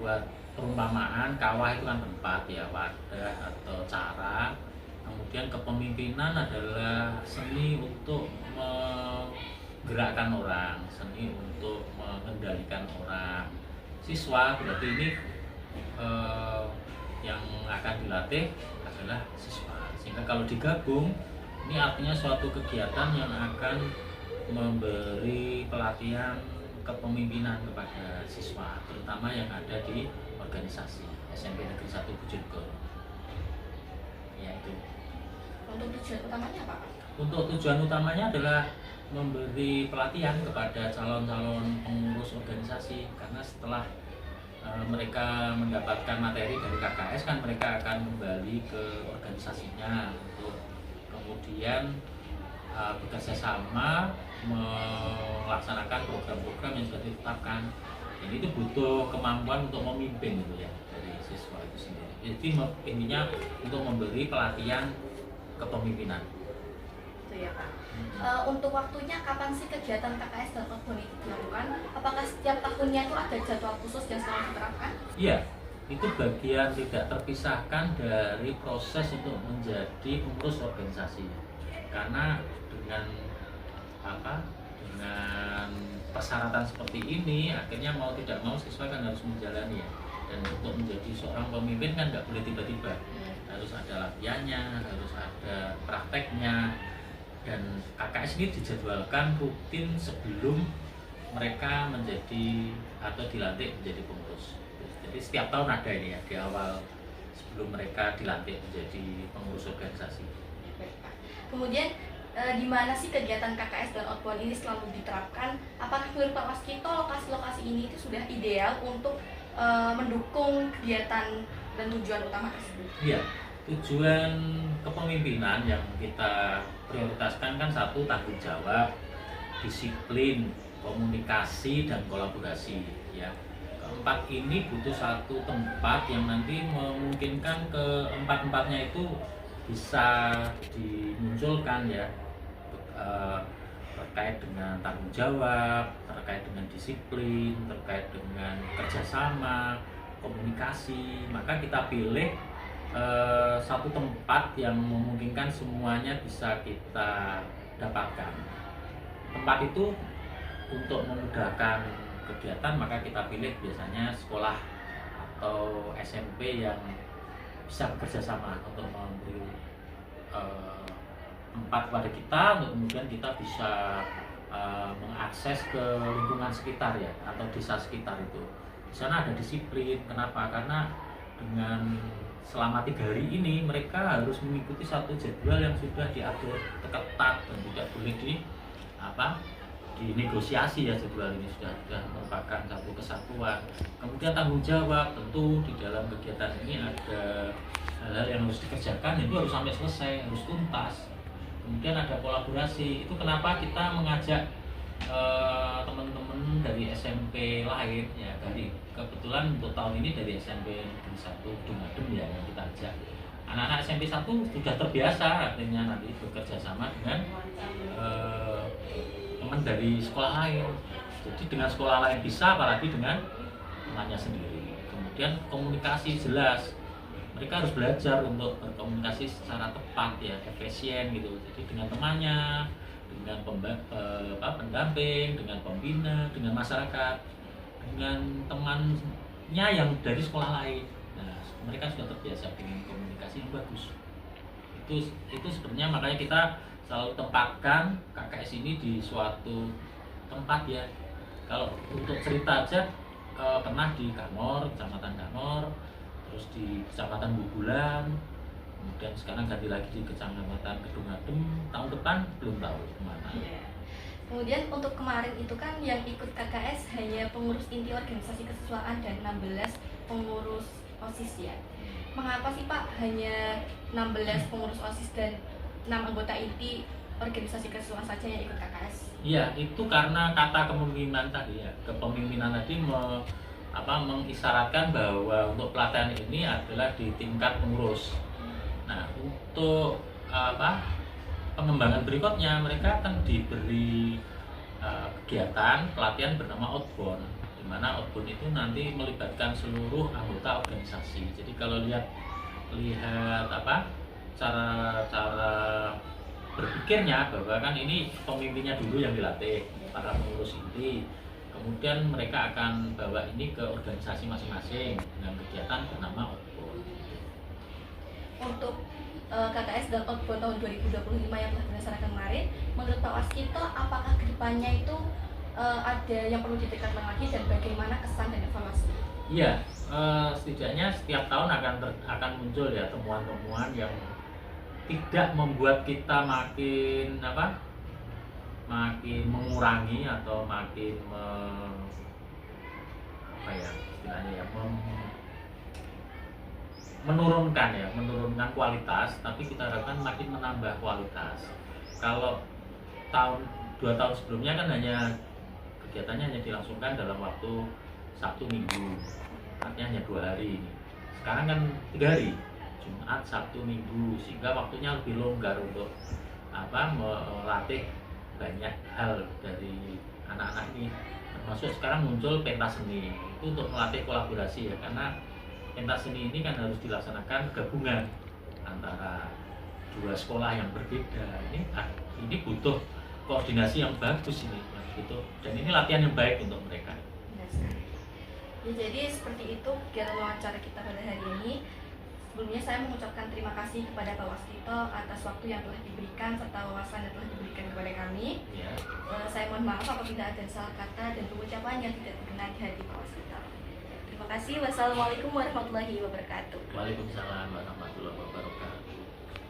membuat perumpamaan kawah itu kan tempat ya, wadah atau cara. Kemudian kepemimpinan adalah seni untuk menggerakkan orang, seni untuk mengendalikan orang. Siswa berarti ini yang akan dilatih adalah siswa. Sehingga kalau digabung, ini artinya suatu kegiatan yang akan memberi pelatihan kepemimpinan kepada siswa, terutama yang ada di organisasi SMP Negeri 1 Bojonegoro. Ya itu. Untuk tujuan utamanya apa, Pak? Untuk tujuan utamanya adalah memberi pelatihan kepada calon-calon pengurus organisasi, karena setelah mereka mendapatkan materi dari KKS kan mereka akan kembali ke organisasinya untuk kemudian bekerja sama melaksanakan program-program yang sudah ditetapkan. Jadi itu butuh kemampuan untuk memimpin gitu ya dari siswa itu sendiri. Jadi intinya untuk memberi pelatihan kepemimpinan. Itu ya, Pak. Untuk waktunya kapan sih kegiatan KKS dan Outbound itu dilakukan? Apakah setiap tahunnya itu ada jadwal khusus yang selalu diterapkan? Iya, itu bagian tidak terpisahkan dari proses untuk menjadi pengurus organisasi. Karena dengan dengan persyaratan seperti ini, akhirnya mau tidak mau siswa kan harus menjalani ya. Dan untuk menjadi seorang pemimpin kan nggak boleh tiba-tiba, harus ada latihannya, harus ada prakteknya. Dan KKS ini dijadwalkan rutin sebelum mereka menjadi atau dilantik menjadi pengurus. Jadi setiap tahun ada ini ya, di awal sebelum mereka dilantik menjadi pengurus organisasi. Baik, Pak. Kemudian di mana sih kegiatan KKS dan Outbound ini selalu diterapkan? Apakah menurut Pak Waskito lokasi-lokasi ini itu sudah ideal untuk mendukung kegiatan dan tujuan utama tersebut? Iya, tujuan kepemimpinan yang kita prioritaskan kan satu, tanggung jawab, disiplin, komunikasi, dan kolaborasi ya. Keempat ini butuh satu tempat yang nanti memungkinkan keempat-empatnya itu bisa dimunculkan ya, terkait dengan tanggung jawab, terkait dengan disiplin, terkait dengan kerjasama, komunikasi. Maka kita pilih satu tempat yang memungkinkan semuanya bisa kita dapatkan. Tempat itu untuk memudahkan kegiatan maka kita pilih biasanya sekolah atau SMP yang bisa bekerja sama untuk memberi tempat kepada kita untuk kemudian kita bisa mengakses ke lingkungan sekitar ya, atau desa sekitar itu. Di sana ada disiplin. Kenapa? Karena dengan selama 3 hari ini mereka harus mengikuti satu jadwal yang sudah diatur ketat dan tidak boleh dinegosiasi ya. Jadwal ini sudah merupakan satu kesatuan. Kemudian tanggung jawab, tentu di dalam kegiatan ini ada hal-hal yang harus dikerjakan, itu harus sampai selesai, harus tuntas. Kemudian ada kolaborasi. Itu kenapa kita mengajak teman-teman dari SMP lain ya, dari kebetulan untuk tahun ini dari SMP Negeri 1 Dungadem ya yang kita ajak. Anak-anak SMP 1 sudah terbiasa artinya nanti bekerja sama dengan teman dari sekolah lain. Jadi dengan sekolah lain bisa, apalagi dengan temannya sendiri. Kemudian komunikasi jelas. Mereka harus belajar untuk berkomunikasi secara tepat ya, efisien gitu. Jadi dengan temannya, dengan pendamping, dengan pembina, dengan masyarakat, dengan temannya yang dari sekolah lain. Nah, mereka sudah terbiasa dengan komunikasi yang bagus. Itu sebenarnya makanya kita selalu tempatkan KKS ini di suatu tempat ya. Kalau untuk cerita aja pernah di Kanor, Kecamatan Kanor, terus di Kecamatan Bubulan, kemudian sekarang ganti lagi di Kecamatan Kedungadem. Tahun depan belum tahu kemana. Kemudian untuk kemarin itu kan yang ikut KKS hanya pengurus inti organisasi kesiswaan dan 16 pengurus OSIS ya. Mengapa sih Pak hanya 16 pengurus OSIS dan 6 anggota inti organisasi kesiswaan saja yang ikut KKS? Iya, itu karena kata kepemimpinan tadi ya. Kepemimpinan tadi mengisyaratkan bahwa untuk pelatihan ini adalah di tingkat pengurus. Nah, untuk pengembangan berikutnya mereka akan diberi kegiatan pelatihan bernama Outbound. di mana outbound itu nanti melibatkan seluruh anggota organisasi. Jadi kalau lihat apa cara berpikirnya, bahwa kan ini pemimpinnya dulu yang dilatih, para pengurus inti, kemudian mereka akan bawa ini ke organisasi masing-masing dengan kegiatan bernama outbound. Untuk KKS dan outbound tahun 2025 yang telah dilaksanakan kemarin, menurut Pak Waskito, apakah kedepannya itu ada yang perlu ditingkatkan lagi dan bagaimana kesan dan evaluasi? Iya, setidaknya setiap tahun akan muncul ya temuan-temuan yang tidak membuat kita makin mengurangi atau makin menurunkan kualitas, tapi kita harapkan makin menambah kualitas. Kalau 2 tahun sebelumnya kan kegiatannya hanya dilangsungkan dalam waktu Sabtu Minggu, artinya hanya 2 hari ini. Sekarang kan 3 hari, Jumat, Sabtu, Minggu, sehingga waktunya lebih longgar untuk melatih banyak hal dari anak-anak ini. Termasuk sekarang muncul pentas seni, itu untuk melatih kolaborasi ya, karena pentas seni ini kan harus dilaksanakan gabungan antara 2 sekolah yang berbeda. Ini butuh koordinasi yang bagus ini, gitu. Dan ini latihan yang baik untuk mereka. Ya, jadi seperti itu kegiatan wawancara kita pada hari ini. Sebelumnya saya mengucapkan terima kasih kepada Pak Waskito atas waktu yang telah diberikan serta wawasan yang telah diberikan kepada kami. Ya. Saya mohon maaf apabila ada salah kata dan pengucapan yang tidak berkenan di hati Pak Waskito. Terima kasih. Wassalamualaikum warahmatullahi wabarakatuh. Waalaikumsalam warahmatullahi wabarakatuh.